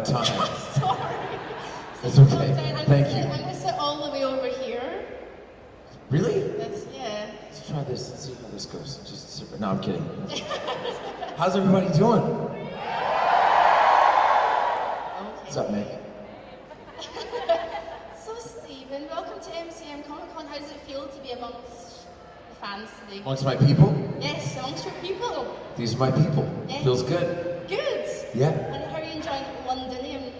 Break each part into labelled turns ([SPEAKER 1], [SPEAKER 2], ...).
[SPEAKER 1] time.
[SPEAKER 2] Sorry.
[SPEAKER 1] It's okay. Thank you.
[SPEAKER 2] I'm gonna sit all the way over here.
[SPEAKER 1] Really?
[SPEAKER 2] Yeah.
[SPEAKER 1] Let's try this. Let's see how this goes. Just super. No, I'm kidding. How's everybody doing? What's up, Nick?
[SPEAKER 2] So, Stephen, welcome to MCM Comic Con. How does it feel to be amongst the fans today?
[SPEAKER 1] Amongst my people?
[SPEAKER 2] Yes, amongst your people.
[SPEAKER 1] These are my people.
[SPEAKER 2] Yes.
[SPEAKER 1] Feels good.
[SPEAKER 2] Good.
[SPEAKER 1] Yeah.
[SPEAKER 2] And how are you enjoying Londonium?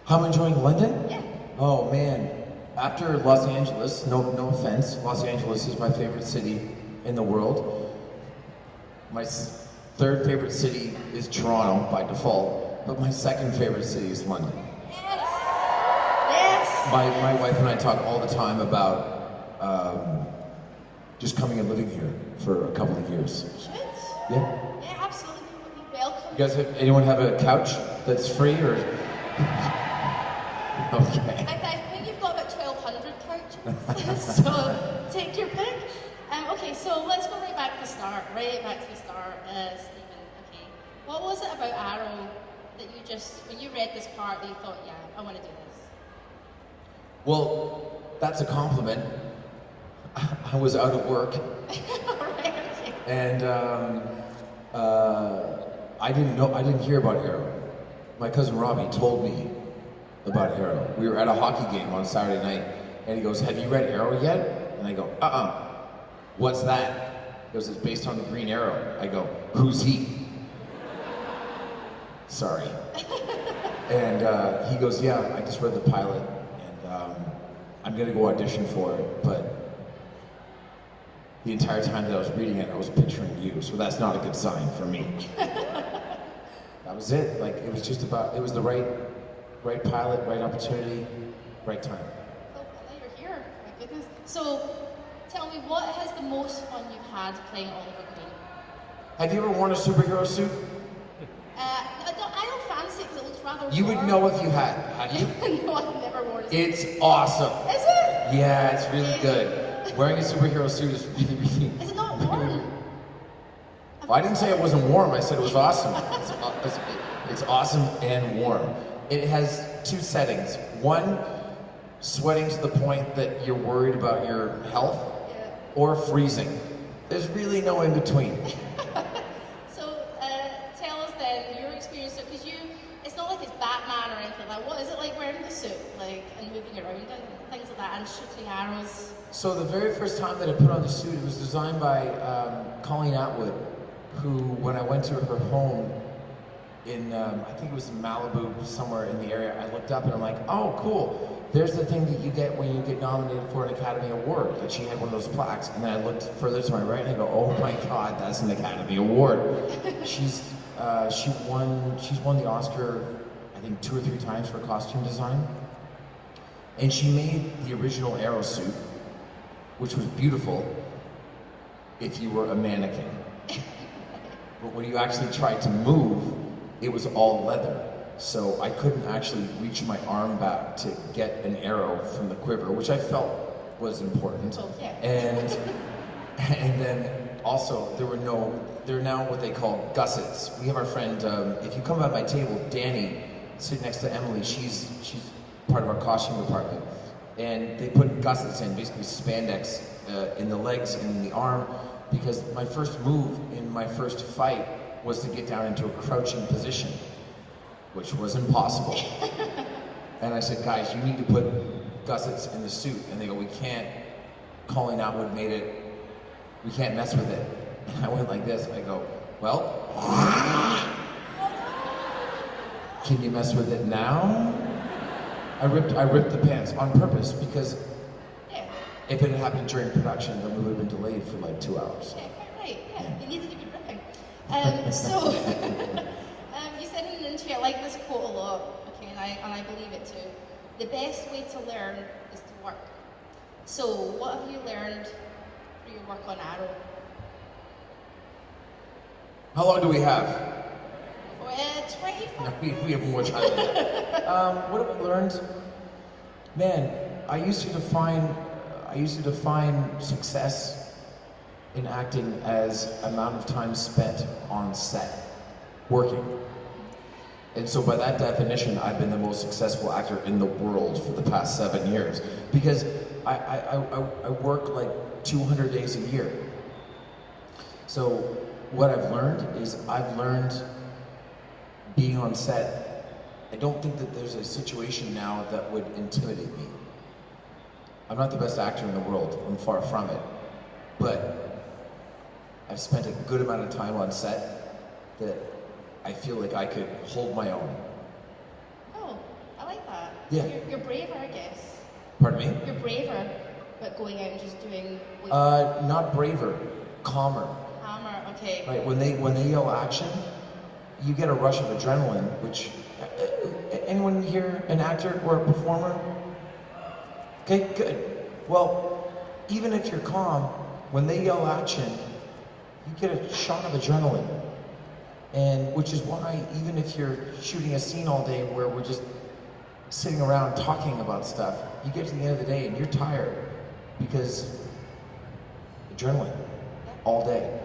[SPEAKER 1] How I'm enjoying London?
[SPEAKER 2] Yeah.
[SPEAKER 1] Oh man. After Los Angeles, no offense, Los Angeles is my favorite city in the world. My third favorite city is Toronto by default, but my second favorite city is London.
[SPEAKER 2] Yes. Yes.
[SPEAKER 1] My wife and I talk all the time about just coming and living here for a couple of years.
[SPEAKER 2] You should.
[SPEAKER 1] Yeah.
[SPEAKER 2] Yeah, absolutely. Welcome.
[SPEAKER 1] You guys, anyone have a couch that's free or? Okay.
[SPEAKER 2] I think you've got about 1,200 couches, so take your pick. Okay, so let's go right back to the start, Stephen. Okay, what was it about Arrow that you just, when you read this part, that you thought, yeah, I want to do this?
[SPEAKER 1] Well, that's a compliment. I was out of work.
[SPEAKER 2] Right, okay.
[SPEAKER 1] And I didn't hear about Arrow. My cousin Robbie told me about Arrow. We were at a hockey game on Saturday night, and he goes, "Have you read Arrow yet?" And I go, "What's that?" He goes, "It's based on the Green Arrow." I go, "Who's he?" Sorry. And he goes, "Yeah, I just read the pilot, and I'm gonna go audition for it, but the entire time that I was reading it, I was picturing you, so that's not a good sign for me." That was it. Like, it was just about, it was the right pilot, right opportunity, right time.
[SPEAKER 2] Oh, now you're here. My goodness. So, tell me, what has the most fun you've had playing Oliver Queen?
[SPEAKER 1] Have you ever worn a superhero suit?
[SPEAKER 2] I don't fancy it because it looks rather
[SPEAKER 1] You would
[SPEAKER 2] warm.
[SPEAKER 1] know if you had you?
[SPEAKER 2] No, I've never worn a suit.
[SPEAKER 1] It's awesome.
[SPEAKER 2] Is it?
[SPEAKER 1] Yeah, it's really good. Wearing a superhero suit is really, really...
[SPEAKER 2] Is it not warm?
[SPEAKER 1] Well, I didn't say it wasn't warm, I said it was awesome. It's awesome and warm. It has two settings. One, sweating to the point that you're worried about your health, or freezing. There's really no in between.
[SPEAKER 2] So, tell us then your experience, because it's not like it's Batman or anything like that. What is it like wearing the suit, and moving around and things like that, and shooting arrows?
[SPEAKER 1] So the very first time that I put on the suit, it was designed by Colleen Atwood, who, when I went to her home in, I think it was in Malibu, somewhere in the area, I looked up and I'm like, oh, cool. There's the thing that you get when you get nominated for an Academy Award. Like, she had one of those plaques. And then I looked further to my right and I go, oh my God, that's an Academy Award. She's won the Oscar, I think 2 or 3 times for costume design. And she made the original Arrow suit, which was beautiful if you were a mannequin. But when you actually tried to move, it was all leather. So I couldn't actually reach my arm back to get an arrow from the quiver, which I felt was important.
[SPEAKER 2] Oh, yeah.
[SPEAKER 1] And then also there are now what they call gussets. We have our friend, if you come by my table, Danny, sitting next to Emily, she's part of our costume department. And they put gussets in, basically spandex in the legs and in the arm, because my first move in my first fight was to get down into a crouching position, which was impossible. And I said, guys, you need to put gussets in the suit. And they go, we can't. Colleen Atwood made it. We can't mess with it. And I went like this. I go, well, can you mess with it now? I ripped the pants on purpose because if it had happened during production, then we would have been delayed for like 2 hours.
[SPEAKER 2] Yeah, quite right. Yeah, you needed to be ripping. So, you said in an interview, I like this quote a lot, okay, and I believe it too. The best way to learn is to work. So, what have you learned through your work on Arrow?
[SPEAKER 1] How long do we have?
[SPEAKER 2] 25
[SPEAKER 1] No, we have more time than that. What have I learned? Man, I used to define success in acting as amount of time spent on set, working. And so by that definition, I've been the most successful actor in the world for the past 7 years. Because I work like 200 days a year. So what I've learned is being on set. I don't think that there's a situation now that would intimidate me. I'm not the best actor in the world, I'm far from it. But I've spent a good amount of time on set that I feel like I could hold my own.
[SPEAKER 2] Oh, I like that.
[SPEAKER 1] Yeah.
[SPEAKER 2] You're braver, I guess.
[SPEAKER 1] Pardon me?
[SPEAKER 2] You're braver, but going out and just doing...
[SPEAKER 1] Not braver, calmer.
[SPEAKER 2] Hammer, okay.
[SPEAKER 1] Right, when they yell action, you get a rush of adrenaline, which... anyone here an actor or a performer? Okay, good. Well, even if you're calm, when they yell action, you get a shot of adrenaline. And which is why, even if you're shooting a scene all day where we're just sitting around talking about stuff, you get to the end of the day and you're tired because adrenaline all day.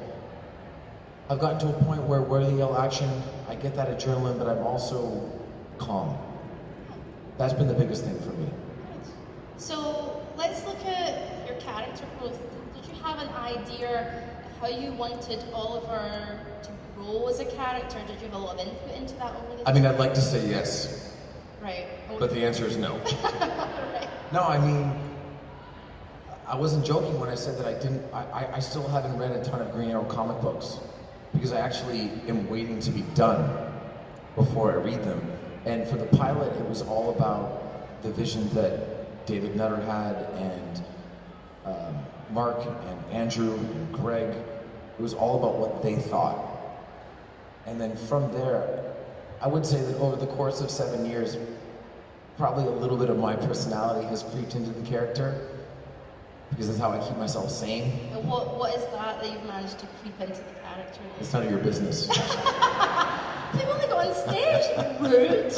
[SPEAKER 1] I've gotten to a point where they yell action, I get that adrenaline, but I'm also calm. That's been the biggest thing for me.
[SPEAKER 2] So let's look at your character growth. Did you have an idea of how you wanted Oliver to grow as a character? Did you have a lot of input into that over the time?
[SPEAKER 1] I mean, I'd like to say yes.
[SPEAKER 2] Right.
[SPEAKER 1] But the answer is no.
[SPEAKER 2] Right.
[SPEAKER 1] No, I mean, I wasn't joking when I said that I still haven't read a ton of Green Arrow comic books because I actually am waiting to be done before I read them. And for the pilot, it was all about the vision that David Nutter had and Mark and Andrew and Greg. It was all about what they thought. And then from there, I would say that over the course of 7 years, probably a little bit of my personality has creeped into the character because that's how I keep myself sane.
[SPEAKER 2] And what is that you've managed to creep into the character?
[SPEAKER 1] It's none of your business.
[SPEAKER 2] They've only got on stage. Rude.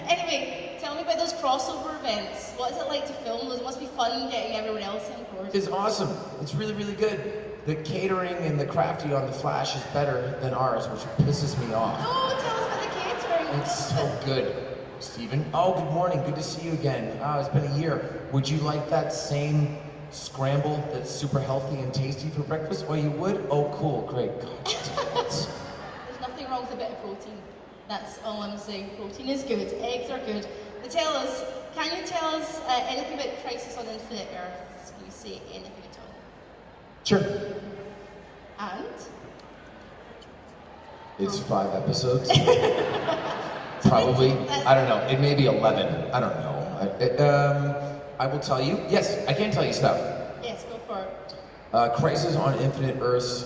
[SPEAKER 2] Anyway, tell me about those crossover events. What is it like to film those? It must be fun getting everyone else in, of course.
[SPEAKER 1] It's awesome. It's really, really good. The catering and the crafty on The Flash is better than ours, which pisses me off.
[SPEAKER 2] Oh, tell us about the catering.
[SPEAKER 1] It's so good. Stephen? Oh, good morning. Good to see you again. Oh, it's been a year. Would you like that same scramble that's super healthy and tasty for breakfast? Oh, you would? Oh, cool. Great. God damn it.
[SPEAKER 2] There's nothing wrong with a bit of protein. That's all I'm saying. Protein is good. Eggs are good. But can you tell us anything about Crisis on Infinite Earths? Can you say anything at all?
[SPEAKER 1] Sure.
[SPEAKER 2] And?
[SPEAKER 1] It's 5 episodes. Probably. I don't know. It may be 11. I don't know. I will tell you. Yes, I can tell you stuff.
[SPEAKER 2] Yes, go for it.
[SPEAKER 1] Crisis on Infinite Earths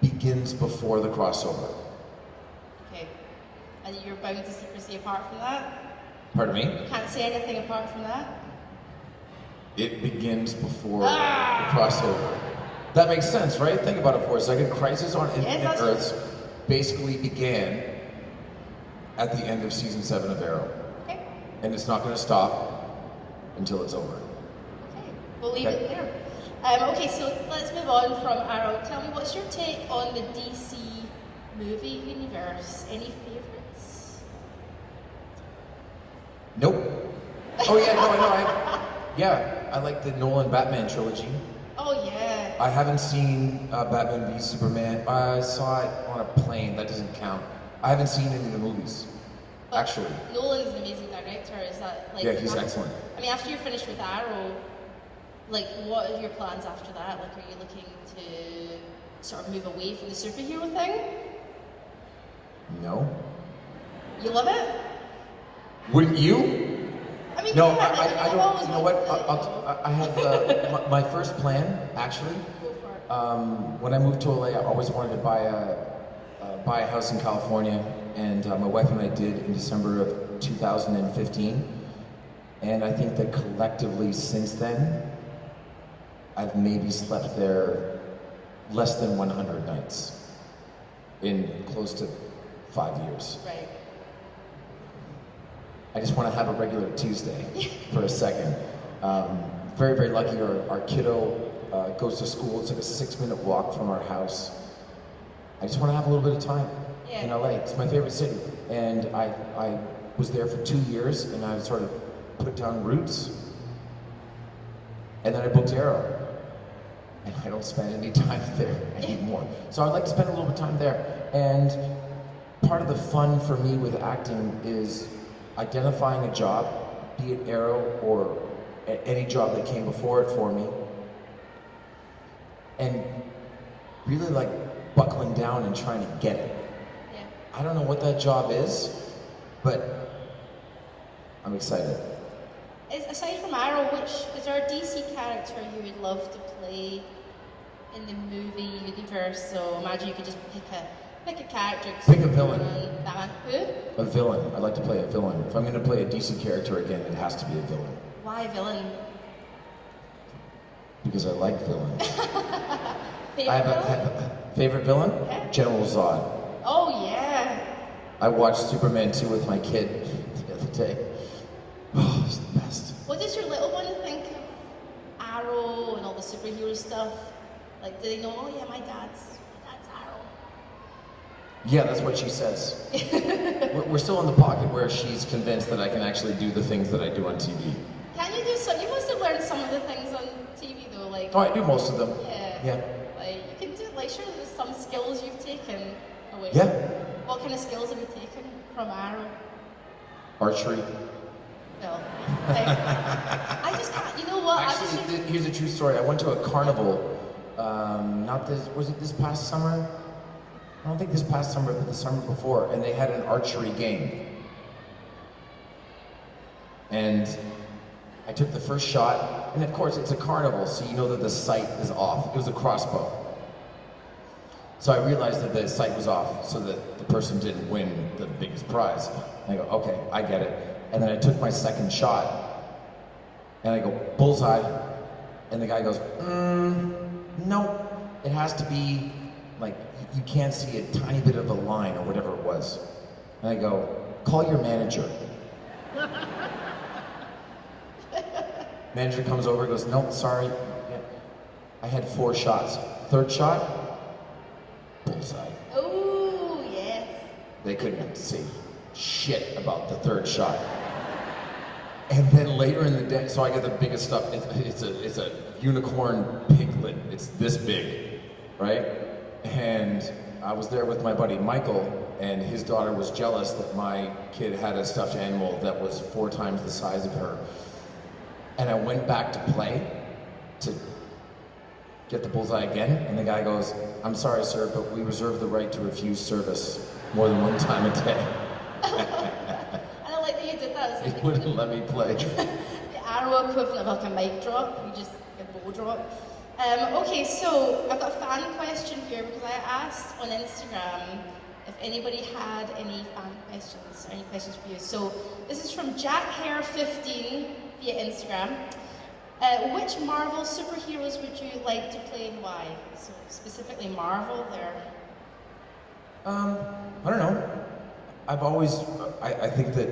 [SPEAKER 1] begins before the crossover.
[SPEAKER 2] Okay. And you're bound to secrecy apart from that?
[SPEAKER 1] Pardon me?
[SPEAKER 2] You can't say anything apart from that?
[SPEAKER 1] It begins before the crossover. That makes sense, right? Think about it for a second. Crisis on Infinite Earths basically began at the end of season 7 of Arrow.
[SPEAKER 2] Okay.
[SPEAKER 1] And it's not going to stop until it's over.
[SPEAKER 2] Okay. We'll leave it there. Okay, so let's move on from Arrow. Tell me, what's your take on the DC movie universe? Any favorites?
[SPEAKER 1] Nope. Oh yeah, no, I like the Nolan Batman trilogy.
[SPEAKER 2] Oh yeah.
[SPEAKER 1] I haven't seen Batman v Superman. I saw it on a plane. That doesn't count. I haven't seen any of the movies, actually.
[SPEAKER 2] Nolan's an amazing director. Is that like?
[SPEAKER 1] Yeah, he's excellent.
[SPEAKER 2] I mean, after you're finished with Arrow, like, what are your plans after that? Like, are you looking to sort of move away from the superhero thing?
[SPEAKER 1] No.
[SPEAKER 2] You love it?
[SPEAKER 1] Wouldn't you?
[SPEAKER 2] I mean,
[SPEAKER 1] no,
[SPEAKER 2] yeah,
[SPEAKER 1] I don't. You know what? I have my first plan actually.
[SPEAKER 2] Go for it.
[SPEAKER 1] When I moved to LA, I always wanted to buy a house in California, and my wife and I did in December of 2015. And I think that collectively since then, I've maybe slept there less than 100 nights in close to 5 years.
[SPEAKER 2] Right.
[SPEAKER 1] I just want to have a regular Tuesday for a second. Very, very lucky. Our kiddo goes to school. It's like a 6-minute walk from our house. I just want to have a little bit of time.
[SPEAKER 2] Yeah.
[SPEAKER 1] in LA. It's my favorite city. And I was there for 2 years, and I sort of put down roots. And then I booked Arrow. And I don't spend any time there anymore. So I'd like to spend a little bit of time there. And part of the fun for me with acting is identifying a job, be it Arrow or any job that came before it for me, and really like buckling down and trying to get it.
[SPEAKER 2] Yeah.
[SPEAKER 1] I don't know what that job is, but I'm excited.
[SPEAKER 2] Aside from Arrow, is there a DC character you would love to play in the movie universe? So imagine you could just pick a character.
[SPEAKER 1] Pick a villain.
[SPEAKER 2] Batman. Who?
[SPEAKER 1] A villain. I'd like to play a villain. If I'm going to play a DC character again, it has to be a villain.
[SPEAKER 2] Why villain?
[SPEAKER 1] Because I like villains.
[SPEAKER 2] Favorite villain?
[SPEAKER 1] I have a favorite villain?
[SPEAKER 2] Yeah.
[SPEAKER 1] General Zod.
[SPEAKER 2] Oh yeah.
[SPEAKER 1] I watched Superman 2 with my kid the other day. Oh, it's the best.
[SPEAKER 2] What does your little one think of Arrow and all the superhero stuff? Like, do they know, oh yeah, my dad's Arrow?
[SPEAKER 1] Yeah, that's what she says. We're still in the pocket where she's convinced that I can actually do the things that I do on TV.
[SPEAKER 2] Can you do some? You must have learned some of the things on TV though, like.
[SPEAKER 1] Oh, I do most of them.
[SPEAKER 2] Yeah.
[SPEAKER 1] Yeah.
[SPEAKER 2] Like, you can do, like, sure there's some skills you've taken away.
[SPEAKER 1] Yeah.
[SPEAKER 2] What kind of skills have you taken from Arrow?
[SPEAKER 1] Archery.
[SPEAKER 2] No. I just can't, you know what?
[SPEAKER 1] Actually, here's a true story. I went to a carnival, was it this past summer? I don't think this past summer, but the summer before, and they had an archery game. And I took the first shot, and of course it's a carnival, so you know that the sight is off. It was a crossbow. So I realized that the sight was off, so that the person didn't win the biggest prize. And I go, okay, I get it. And then I took my second shot, and I go, bullseye. And the guy goes, no, it has to be, like, you can't see a tiny bit of a line or whatever it was. And I go, call your manager. Manager comes over and goes, no, sorry. Yeah. I had 4 shots. Third shot, bullseye.
[SPEAKER 2] Oh, yes.
[SPEAKER 1] They couldn't see shit about the third shot. And then later in the day, so I got the biggest stuff. It's a unicorn piglet. It's this big, right? And I was there with my buddy Michael, and his daughter was jealous that my kid had a stuffed animal that was 4 times the size of her. And I went back to play to get the bullseye again, and the guy goes, I'm sorry, sir, but we reserve the right to refuse service more than 1 time a day.
[SPEAKER 2] I don't like that you did that.
[SPEAKER 1] He wouldn't let me play.
[SPEAKER 2] The Arrow equivalent of like a mic drop, you just a bow drop. Okay, so I've got a fan question here because I asked on Instagram if anybody had any fan questions or any questions for you. So this is from JackHair15 via Instagram. Which Marvel superheroes would you like to play and why? So specifically Marvel there.
[SPEAKER 1] I don't know. I've always, I think that,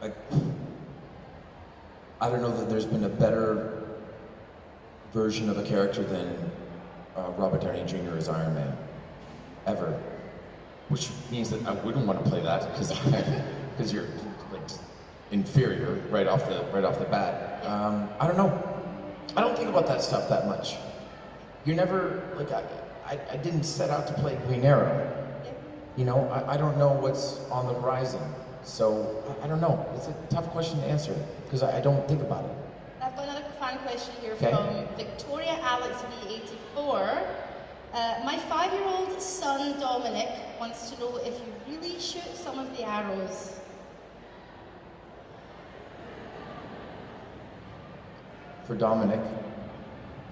[SPEAKER 1] like, I don't know that there's been a better version of a character than Robert Downey Jr. as Iron Man, ever. Which means that I wouldn't want to play that because you're like inferior right off the bat. I don't know. I don't think about that stuff that much. You're never like I didn't set out to play Green Arrow. You know, I don't know what's on the horizon. So I don't know. It's a tough question to answer because I don't think about it.
[SPEAKER 2] I've got another fan question here
[SPEAKER 1] Okay.
[SPEAKER 2] from Victoria Alex V84. My 5-year-old son Dominic wants to know if you really shoot some of the arrows.
[SPEAKER 1] For Dominic,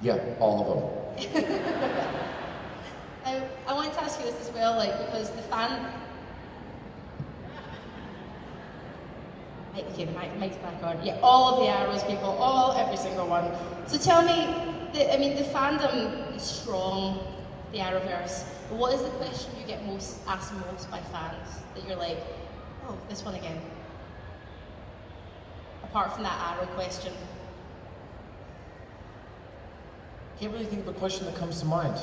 [SPEAKER 1] yeah, all of them.
[SPEAKER 2] I wanted to ask you this as well, like, because the fan... Okay, the mic's back on. Yeah, all of the arrows, people, every single one. So tell me, the fandom is strong, the Arrowverse. But what is the question you get asked most by fans that you're like, oh, this one again? Apart from that Arrow question.
[SPEAKER 1] Can't really think of a question that comes to mind.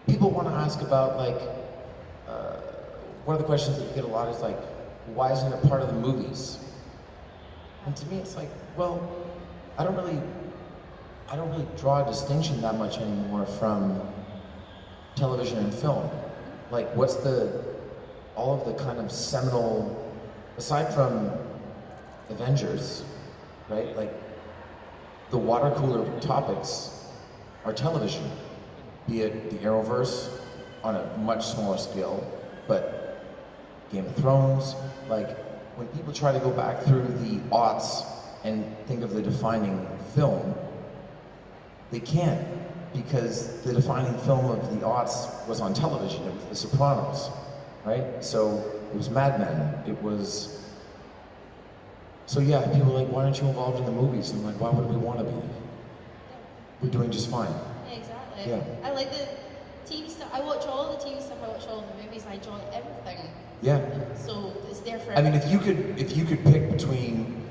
[SPEAKER 1] people want to ask about like, one of the questions that you get a lot is like, why isn't it part of the movies? And to me, it's like, well, I don't really draw a distinction that much anymore from television and film. Like, what's all of the kind of seminal, aside from Avengers, right? Like, the water cooler topics are television, be it the Arrowverse on a much smaller scale, but Game of Thrones, like, when people try to go back through the aughts and think of the defining film, they can't, because the defining film of the aughts was on television. It was The Sopranos, right? So it was Mad Men. It was. So yeah, people are like, why aren't you involved in the movies? And I'm like, why would we want to be? We're doing just fine.
[SPEAKER 2] Yeah, exactly.
[SPEAKER 1] Yeah.
[SPEAKER 2] I like the TV stuff. I watch all the TV stuff. I watch all the movies. I enjoy everything.
[SPEAKER 1] Yeah.
[SPEAKER 2] So it's there for.
[SPEAKER 1] I mean, if you could pick between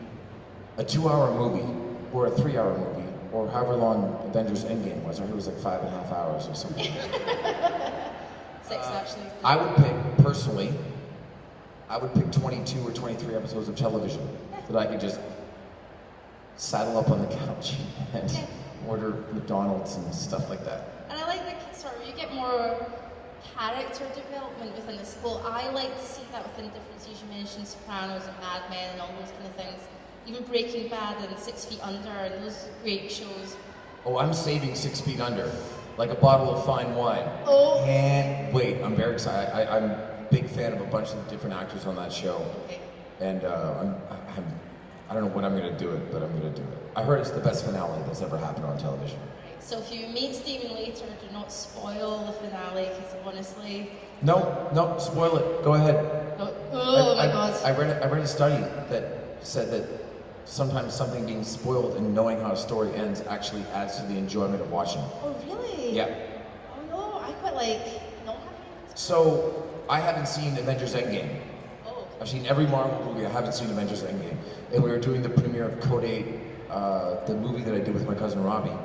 [SPEAKER 1] a 2-hour movie or a 3-hour movie, or however long Avengers Endgame was, I heard it was like 5.5 hours or something.
[SPEAKER 2] 6 actually.
[SPEAKER 1] I would pick, personally, 22 or 23 episodes of television that I could just saddle up on the couch and order McDonald's and stuff like that.
[SPEAKER 2] And I like the sort of, you get more character development within the school. I like to see that within different series. You mentioned Sopranos and Mad Men and all those kind of things. Even Breaking Bad and 6 Feet Under and those great shows.
[SPEAKER 1] Oh, I'm saving 6 Feet Under, like a bottle of fine wine.
[SPEAKER 2] Oh.
[SPEAKER 1] Can't wait. I'm very excited. I'm a big fan of a bunch of different actors on that show.
[SPEAKER 2] Okay.
[SPEAKER 1] And I don't know when I'm going to do it, but I'm going to do it. I heard it's the best finale that's ever happened on television.
[SPEAKER 2] So if you meet Stephen later, do not spoil the finale, because honestly...
[SPEAKER 1] No, spoil it. Go ahead.
[SPEAKER 2] Oh my God.
[SPEAKER 1] I read a study that said that sometimes something being spoiled and knowing how a story ends actually adds to the enjoyment of watching.
[SPEAKER 2] Oh really?
[SPEAKER 1] Yeah.
[SPEAKER 2] Oh no, I quite like not having...
[SPEAKER 1] So, I haven't seen Avengers Endgame.
[SPEAKER 2] Oh.
[SPEAKER 1] I've seen every Marvel movie. I haven't seen Avengers Endgame. And we were doing the premiere of Code 8, the movie that I did with my cousin Robbie.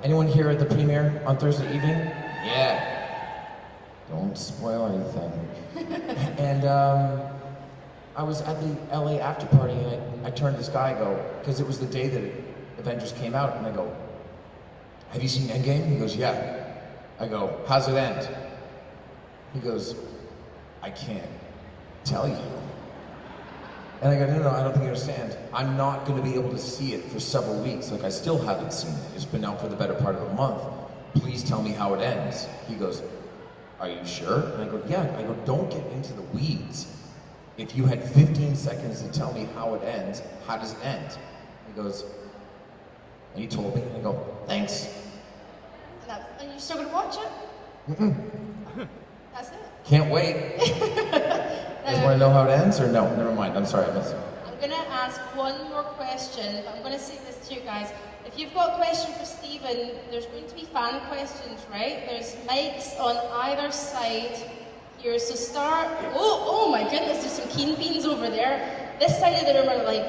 [SPEAKER 1] Anyone here at the premiere on Thursday evening? Yeah. Don't spoil anything. And I was at the LA after party, and I turned to this guy, I go, because it was the day that Avengers came out, and I go, have you seen Endgame? He goes, yeah. I go, how's it end? He goes, I can't tell you. And I go, no, I don't think you understand. I'm not going to be able to see it for several weeks. Like, I still haven't seen it. It's been out for the better part of a month. Please tell me how it ends. He goes, are you sure? And I go, yeah. I go, don't get into the weeds. If you had 15 seconds to tell me how it ends, how does it end? He goes, and he told me, and I go, thanks.
[SPEAKER 2] And you're still going to watch it?
[SPEAKER 1] Mm-mm.
[SPEAKER 2] That's it?
[SPEAKER 1] Can't wait. You guys want to know how it ends, or no? Never mind. I'm sorry, I missed it.
[SPEAKER 2] I'm going to ask one more question, but I'm going to say this to you guys. If you've got a question for Stephen, there's going to be fan questions, right? There's mics on either side here, so start... Oh my goodness, there's some keen beans over there. This side of the room are like...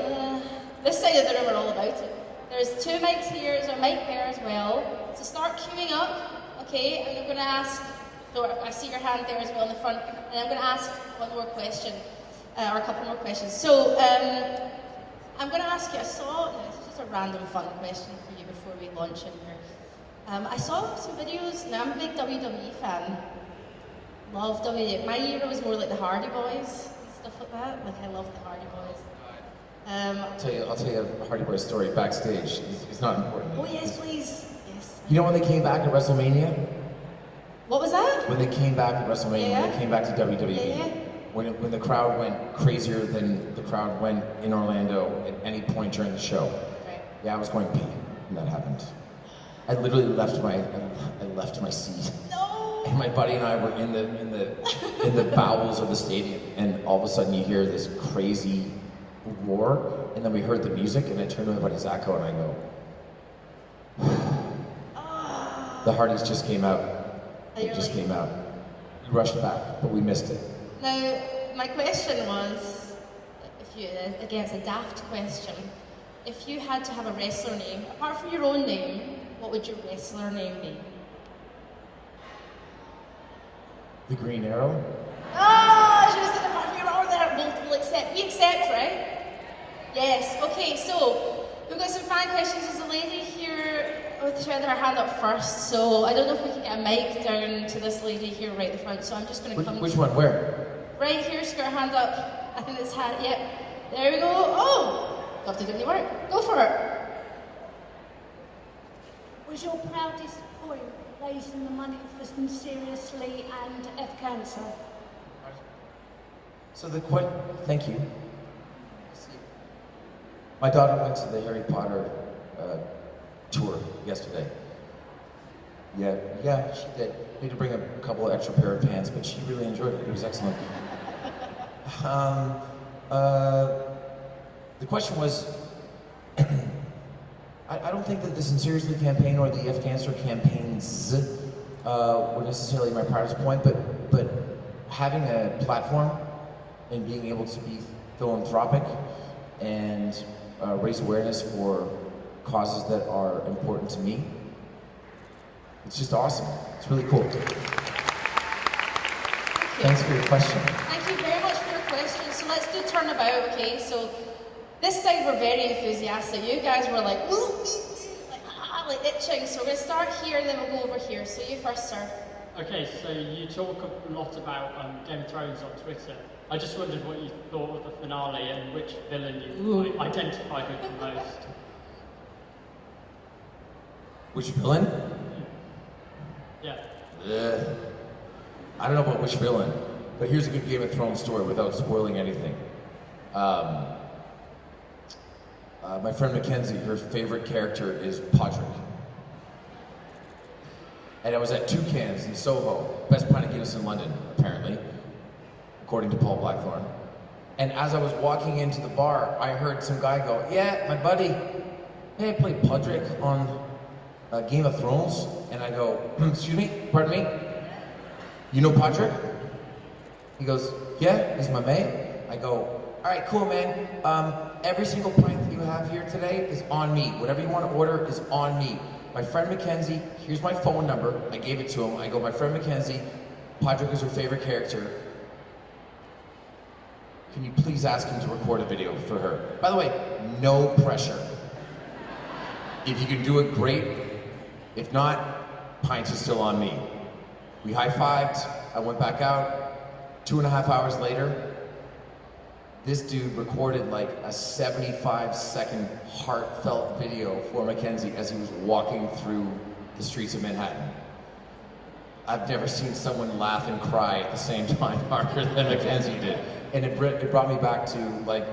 [SPEAKER 2] this side of the room are all about it. There's 2 mics here, there's a mic there as well. So start queuing up, okay? And I'm going to ask... So I see your hand there as well in the front. And I'm going to ask one more question, or a couple more questions. So, I'm going to ask you, this is just a random fun question for you before we launch in here. I saw some videos, now I'm a big WWE fan. Love WWE. My era was more like the Hardy Boys and stuff like that. Like, I love the Hardy Boys.
[SPEAKER 1] I'll tell you a Hardy Boys story backstage. It's not important.
[SPEAKER 2] Oh yes, please. Yes.
[SPEAKER 1] You know when they came back at WrestleMania?
[SPEAKER 2] What was that?
[SPEAKER 1] When they came back at WrestleMania,
[SPEAKER 2] Yeah.
[SPEAKER 1] when they came back to WWE.
[SPEAKER 2] Yeah.
[SPEAKER 1] When the crowd went crazier than the crowd went in Orlando at any point during the show.
[SPEAKER 2] Right.
[SPEAKER 1] Yeah, I was going pee when that happened. I literally left my seat.
[SPEAKER 2] No.
[SPEAKER 1] And my buddy and I were in the bowels of the stadium, and all of a sudden you hear this crazy roar, and then we heard the music, and I turned to my buddy Zacho and I go, the Hardys just came out. It just came out. We rushed back, but we missed it.
[SPEAKER 2] Now, my question was, again, it's a daft question. If you had to have a wrestler name, apart from your own name, what would your wrestler name be?
[SPEAKER 1] The Green Arrow?
[SPEAKER 2] Ah, I should have said the part of your order there. We'll accept. We accept, right? Yes. Okay, so we've got some fan questions. There's a lady here with her hand up first, so I don't know if we can get a mic down to this lady here right at the front, so I'm just going to come...
[SPEAKER 1] Which one? Where?
[SPEAKER 2] Right here, she's got her hand up. I think it's hand... Yep. There we go. Oh! Don't have to do any work. Go for it.
[SPEAKER 3] Was your proudest point raising the money for Seriously and F Cancer?
[SPEAKER 1] So thank you. My daughter went to the Harry Potter tour yesterday. Yeah, she did. We had to bring a couple of extra pair of pants, but she really enjoyed it. It was excellent. The question was, I don't think that the Sincerely campaign or the F Cancer campaigns were necessarily my proudest point, but having a platform and being able to be philanthropic and raise awareness for causes that are important to me, it's just awesome. It's really cool. Thanks for your question.
[SPEAKER 2] Thank you very much for your question. So let's do turnabout, okay? So this side were very enthusiastic. You guys were like, ooh, like itching. So we're going to start here and then we'll go over here. So you first, sir.
[SPEAKER 4] Okay, so you talk a lot about Game of Thrones on Twitter. I just wondered what you thought of the finale and which villain you identified with the most.
[SPEAKER 1] Which villain?
[SPEAKER 4] Yeah.
[SPEAKER 1] I don't know about which villain, but here's a good Game of Thrones story without spoiling anything. My friend Mackenzie, her favorite character is Podrick. And I was at Toucan's in Soho, best pint of Guinness in London, apparently, according to Paul Blackthorne. And as I was walking into the bar, I heard some guy go, "Yeah, my buddy, hey, I played Podrick on Game of Thrones." And I go, "Excuse me, pardon me? You know Podrick?" He goes, "Yeah, he's my mate." I go, "All right, cool, man. Every single pint that you have here today is on me. Whatever you want to order is on me. My friend Mackenzie, here's my phone number." I gave it to him. I go, "My friend Mackenzie, Podrick is her favorite character. Can you please ask him to record a video for her?" By the way, no pressure. If you can do it, great. If not, pints is still on me. We high-fived. I went back out. 2.5 hours later, this dude recorded like a 75-second heartfelt video for Mackenzie as he was walking through the streets of Manhattan. I've never seen someone laugh and cry at the same time harder than Mackenzie did. And it brought me back to, like,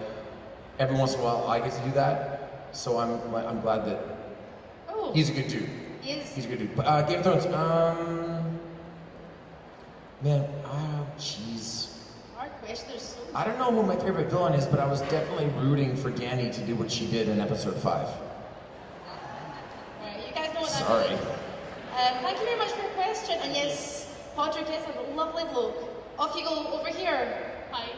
[SPEAKER 1] every once in a while I get to do that. So I'm glad that he's a good dude. He's a good dude. Game of Thrones, man, jeez.
[SPEAKER 2] Hard question, there's so
[SPEAKER 1] I don't know who my favorite villain is, but I was definitely rooting for Dany to do what she did in episode 5.
[SPEAKER 2] Right, you guys know what that
[SPEAKER 1] Sorry.
[SPEAKER 2] means. Thank you very much for your question. And yes, Podrick is a lovely bloke. Off you go, over here.
[SPEAKER 5] Hi.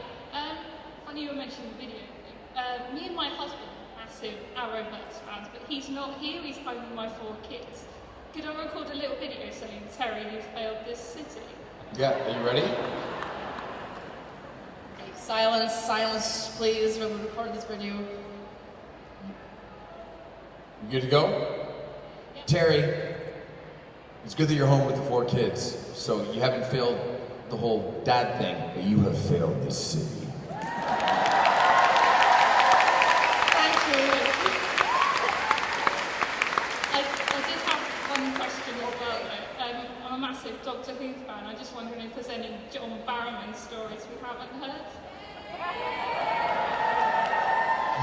[SPEAKER 5] Funny you were mentioning the video thing. Me and my husband are massive Arrowverse fans, but he's not here. He's home with my 4 kids. Could I record a little video saying, "Terry, you failed this city"?
[SPEAKER 1] Yeah, are you ready?
[SPEAKER 2] Okay, silence, please. We'll record this video.
[SPEAKER 1] You good to go?
[SPEAKER 5] Yeah.
[SPEAKER 1] Terry, it's good that you're home with the 4 kids, so you haven't failed the whole dad thing, but you have failed this city.
[SPEAKER 2] Thank you.
[SPEAKER 5] I did have one question as well, though. I'm a massive Doctor Who fan. I'm just wondering if there's any John Barrowman stories we haven't heard.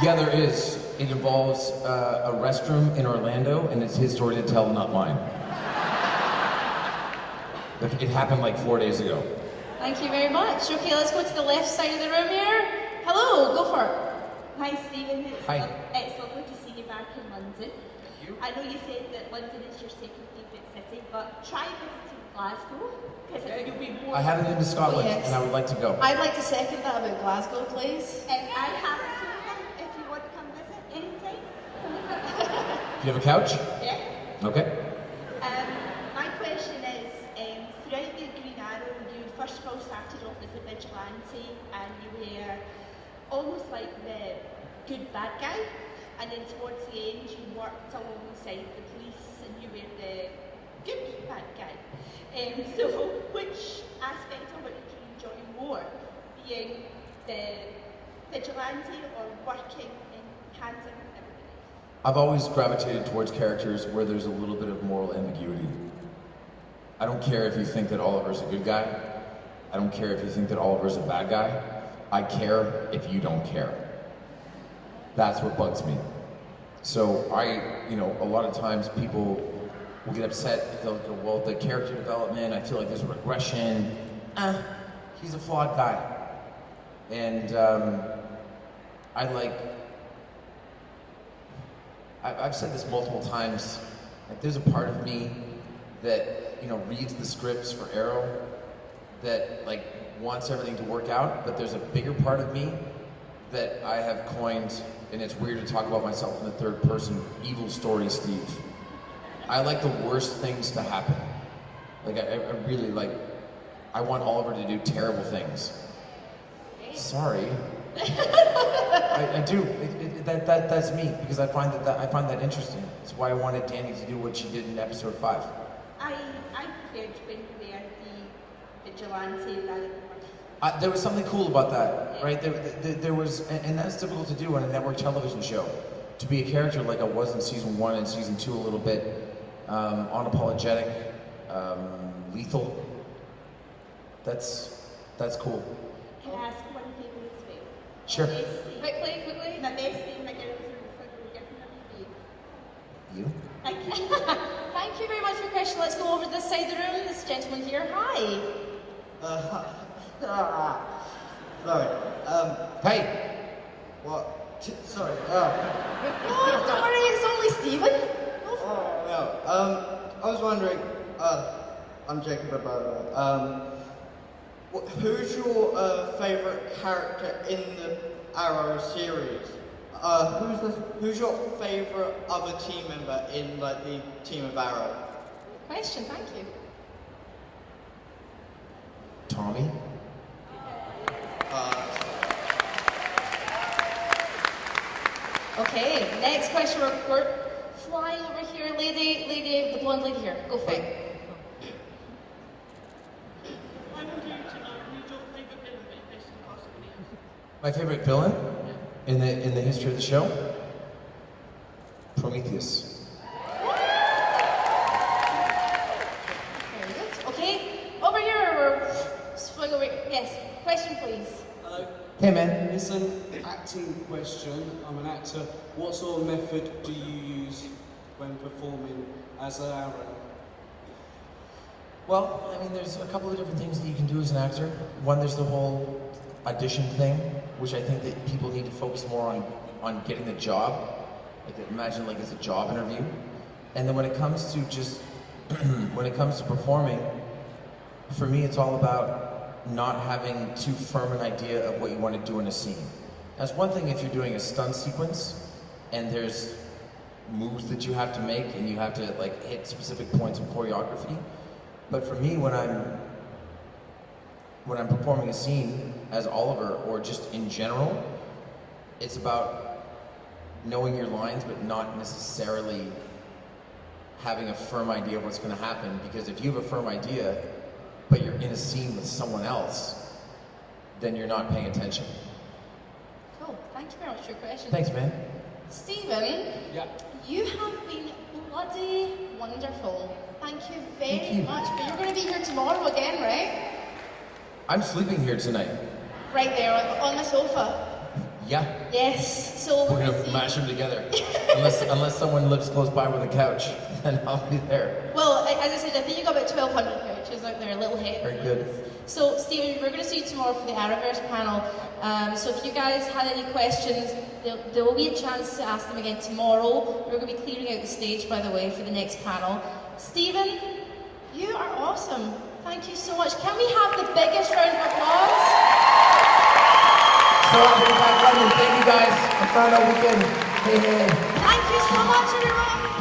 [SPEAKER 1] Yeah, there is. It involves a restroom in Orlando, and it's his story to tell, not mine. But it happened like 4 days ago.
[SPEAKER 2] Thank you very much. Okay, let's go to the left side of the room here. Hello, go for it.
[SPEAKER 6] Hi Stephen,
[SPEAKER 1] Hi.
[SPEAKER 6] It's lovely to see you back in London. I know you said that London is your second favourite city, but try visiting Glasgow, because you'll be more...
[SPEAKER 1] I haven't been to Scotland,
[SPEAKER 2] Oh, yes.
[SPEAKER 1] and I would like to go.
[SPEAKER 2] I'd like to second that about Glasgow, please.
[SPEAKER 6] And I have a sofa if you want to come visit anytime.
[SPEAKER 1] Do you have a couch?
[SPEAKER 6] Yeah.
[SPEAKER 1] Okay.
[SPEAKER 6] My question is, throughout the Green Arrow, you first of all started off as a vigilante, and you were almost like the good bad guy, and then towards the end you worked alongside the police and you were the good bad guy. So which aspect of it did you enjoy more? Being the vigilante or working in tandem with everybody else?
[SPEAKER 1] I've always gravitated towards characters where there's a little bit of moral ambiguity. I don't care if you think that Oliver's a good guy. I don't care if you think that Oliver's a bad guy. I care if you don't care. That's what bugs me. So a lot of times people will get upset. They'll go, well, the character development, I feel like there's a regression. He's a flawed guy. And I've said this multiple times, like there's a part of me that, reads the scripts for Arrow that like wants everything to work out, but there's a bigger part of me that I have coined, and it's weird to talk about myself in the third person, evil story Steve. I like the worst things to happen. Like I really like, I want Oliver to do terrible things. Sorry. I do. That's me, because I find that interesting. It's why I wanted Danny to do what she did in episode 5.
[SPEAKER 6] I preferred when you were the vigilante rather than
[SPEAKER 1] There was something cool about that, right? There was, and that's difficult to do on a network television show. To be a character like I was in season 1 and season 2 a little bit, unapologetic, lethal. That's cool.
[SPEAKER 6] Can I ask one favour as well?
[SPEAKER 1] Sure.
[SPEAKER 2] Quickly.
[SPEAKER 6] My best thing, my girls are definitely
[SPEAKER 1] You?
[SPEAKER 6] Thank you.
[SPEAKER 2] Thank you very much for your question. Let's go over to this side of the room. This gentleman here. Hi.
[SPEAKER 7] Sorry.
[SPEAKER 1] Hey!
[SPEAKER 7] What? Sorry.
[SPEAKER 2] Oh, don't worry, it's only Stephen.
[SPEAKER 7] No. I was wondering. I'm Jacob Abova. Who's your favourite character in the Arrow series? Who's your favourite other team member in like the team of Arrow?
[SPEAKER 2] Question, thank you.
[SPEAKER 1] Tommy?
[SPEAKER 2] Okay, next question. We're flying over here, lady, the blonde lady here. Go for it.
[SPEAKER 5] I want you to know who's your favourite villain in this possibly.
[SPEAKER 1] My favorite villain in the history of the show? Prometheus.
[SPEAKER 2] Very good. Okay, over here, we're swing over. Yes, question please.
[SPEAKER 8] Hello.
[SPEAKER 1] Hey man.
[SPEAKER 8] It's an acting question. I'm an actor. What sort of method do you use when performing as an Arrow?
[SPEAKER 1] Well, I mean, there's a couple of different things that you can do as an actor. One, there's the whole audition thing, which I think that people need to focus more on getting the job. Like, imagine like it's a job interview. And then when it comes to just, when it comes to performing, for me, it's all about not having too firm an idea of what you want to do in a scene. That's one thing if you're doing a stunt sequence and there's moves that you have to make and you have to like hit specific points of choreography. But for me, when I'm performing a scene as Oliver or just in general, it's about knowing your lines but not necessarily having a firm idea of what's going to happen, because if you have a firm idea but you're in a scene with someone else, then you're not paying attention.
[SPEAKER 2] Cool. Thank you very much for your question.
[SPEAKER 1] Thanks, man.
[SPEAKER 2] Stephen,
[SPEAKER 8] Yeah.
[SPEAKER 2] you have been bloody wonderful. Thank you very much. But you're going to be here tomorrow again, right?
[SPEAKER 1] I'm sleeping here tonight.
[SPEAKER 2] Right there on the sofa.
[SPEAKER 1] Yeah.
[SPEAKER 2] Yes. So
[SPEAKER 1] We're
[SPEAKER 2] we're
[SPEAKER 1] gonna mash them together. unless someone lives close by with a couch, then I'll be there.
[SPEAKER 2] Well, as I said, I think you got about 1,200 couches out there, a little hit.
[SPEAKER 1] Very good.
[SPEAKER 2] So, Stephen, we're going to see you tomorrow for the Arrowverse panel. So if you guys had any questions, there will be a chance to ask them again tomorrow. We're going to be clearing out the stage, by the way, for the next panel. Stephen, you are awesome. Thank you so much. Can we have the biggest round of applause?
[SPEAKER 1] So happy to be back in London. Thank you guys. I found out weekend. Hey.
[SPEAKER 2] Thank you so much, everyone.